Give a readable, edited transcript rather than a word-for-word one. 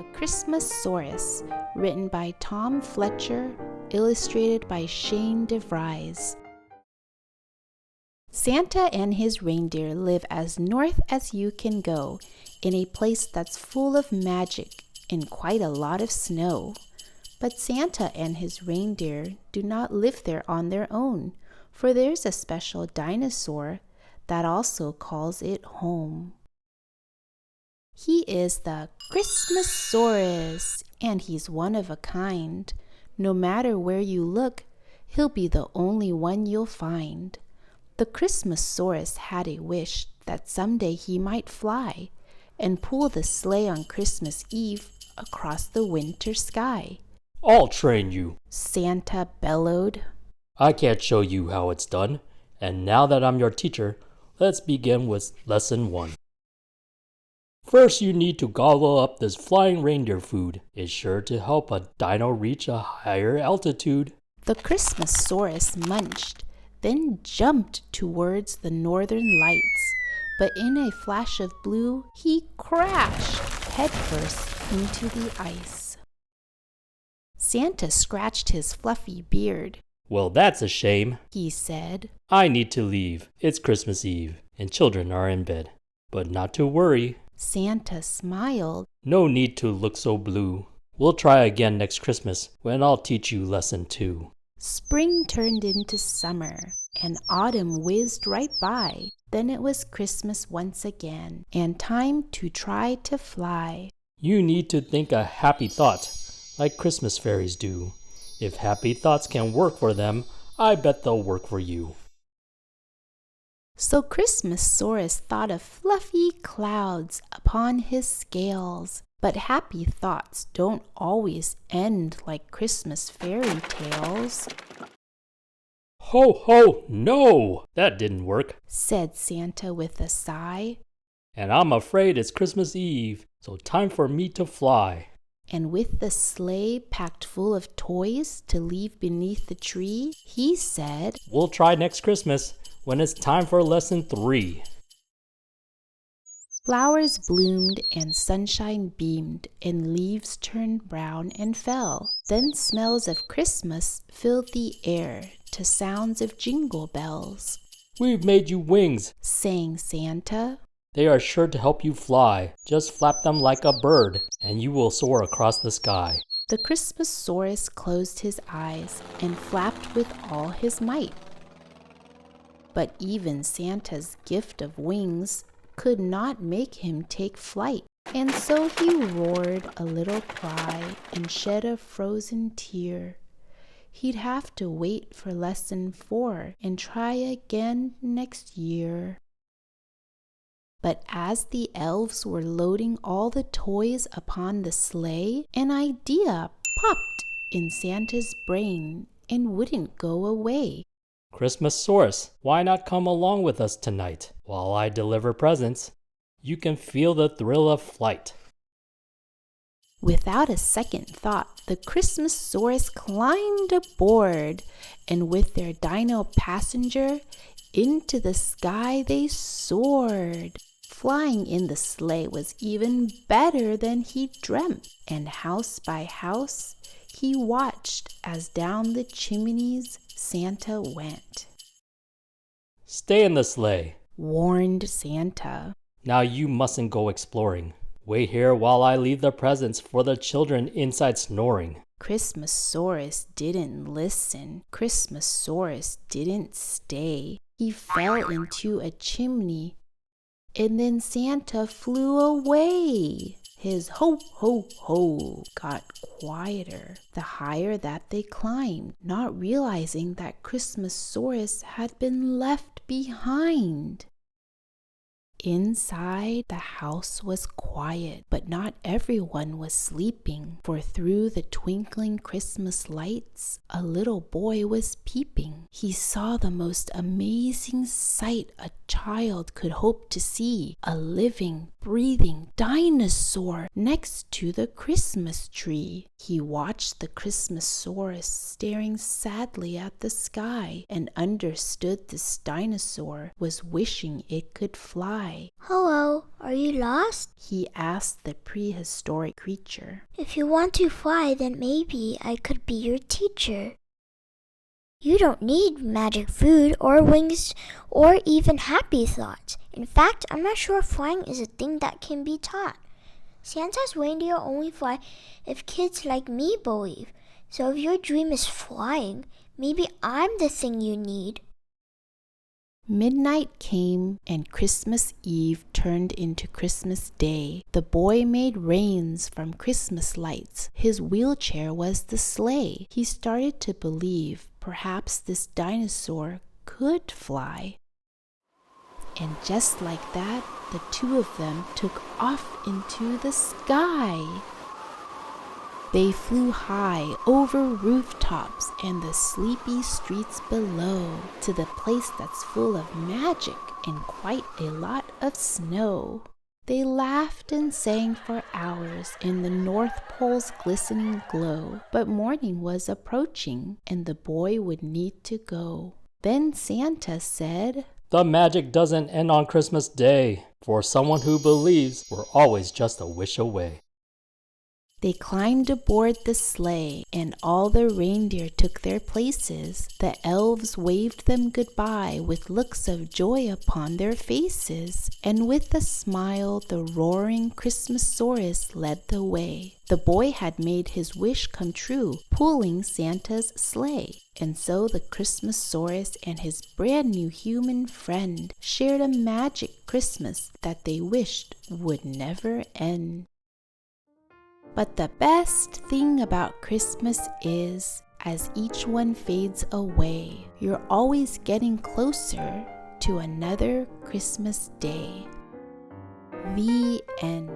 The Christmasaurus, written by Tom Fletcher, illustrated by DeVries. Santa and his reindeer live as north as you can go, in a place that's full of magic and quite a lot of snow. But Santa and his reindeer do not live there on their own, for there's a special dinosaur that also calls it home. He is the Christmasaurus, and he's one of a kind. No matter where you look, he'll be the only one you'll find. The Christmasaurus had a wish that someday he might fly and pull the sleigh on Christmas Eve across the winter sky. "I'll train you," Santa bellowed. "I can't show you how it's done. And now that I'm your teacher, let's begin with lesson 1. First, you need to gobble up this flying reindeer food. It's sure to help a dino reach a higher altitude." The Christmasaurus munched, then jumped towards the northern lights. But in a flash of blue, he crashed headfirst into the ice. Santa scratched his fluffy beard. "Well, that's a shame," he said. "I need to leave. It's Christmas Eve, and children are in bed. But not to worry. Santa smiled. No need to look so blue. We'll try again next Christmas when I'll teach you lesson 2. Spring turned into summer, and autumn whizzed right by. Then it was Christmas once again, and time to try to fly. You need to think a happy thought, like Christmas fairies do. If happy thoughts can work for them, I bet they'll work for you. So Christmasaurus thought of fluffy clouds upon his scales. But happy thoughts don't always end like Christmas fairy tales. "Ho, ho, no! That didn't work," said Santa with a sigh. "And I'm afraid it's Christmas Eve, so time for me to fly." And with the sleigh packed full of toys to leave beneath the tree, he said, "We'll try next Christmas when it's time for lesson 3. Flowers bloomed and sunshine beamed and leaves turned brown and fell. Then smells of Christmas filled the air to sounds of jingle bells. "We've made you wings," sang Santa. "They are sure to help you fly. Just flap them like a bird, and you will soar across the sky." The Christmasaurus closed his eyes and flapped with all his might. But even Santa's gift of wings could not make him take flight, and so he roared a little cry and shed a frozen tear. He'd have to wait for lesson 4 and try again next year. But as the elves were loading all the toys upon the sleigh, an idea popped in Santa's brain and wouldn't go away. "Christmasaurus, why not come along with us tonight while I deliver presents? You can feel the thrill of flight." Without a second thought, the Christmasaurus climbed aboard, and with their dino passenger, into the sky they soared. Flying in the sleigh was even better than he dreamt, and house by house, he watched as down the chimneys Santa went. "Stay in the sleigh," warned Santa. "Now you mustn't go exploring. Wait here while I leave the presents for the children inside snoring." Christmasaurus didn't listen. Christmasaurus didn't stay. He fell into a chimney, and then Santa flew away. His ho, ho, ho got quieter the higher that they climbed, not realizing that Christmasaurus had been left behind. Inside, the house was quiet, but not everyone was sleeping, for through the twinkling Christmas lights, a little boy was peeping. He saw the most amazing sight, a child could hope to see a living, breathing dinosaur next to the Christmas tree. He watched the Christmasaurus staring sadly at the sky and understood this dinosaur was wishing it could fly. Hello, are you lost? He asked the prehistoric creature. If you want to fly, then maybe I could be your teacher. You don't need magic food or wings or even happy thoughts. In fact, I'm not sure if flying is a thing that can be taught. Santa's reindeer only fly if kids like me believe. So if your dream is flying, maybe I'm the thing you need. Midnight came and Christmas Eve turned into Christmas Day. The boy made reins from Christmas lights. His wheelchair was the sleigh. He started to believe perhaps this dinosaur could fly. And just like that, the two of them took off into the sky. They flew high over rooftops and the sleepy streets below to the place that's full of magic and quite a lot of snow. They laughed and sang for hours in the North Pole's glistening glow, but morning was approaching and the boy would need to go. Then Santa said, "The magic doesn't end on Christmas Day. For someone who believes, we're always just a wish away." They climbed aboard the sleigh, and all the reindeer took their places. The elves waved them goodbye with looks of joy upon their faces, and with a smile the roaring Christmasaurus led the way. The boy had made his wish come true, pulling Santa's sleigh. And so the Christmasaurus and his brand new human friend shared a magic Christmas that they wished would never end. But the best thing about Christmas is, as each one fades away, you're always getting closer to another Christmas day. The end.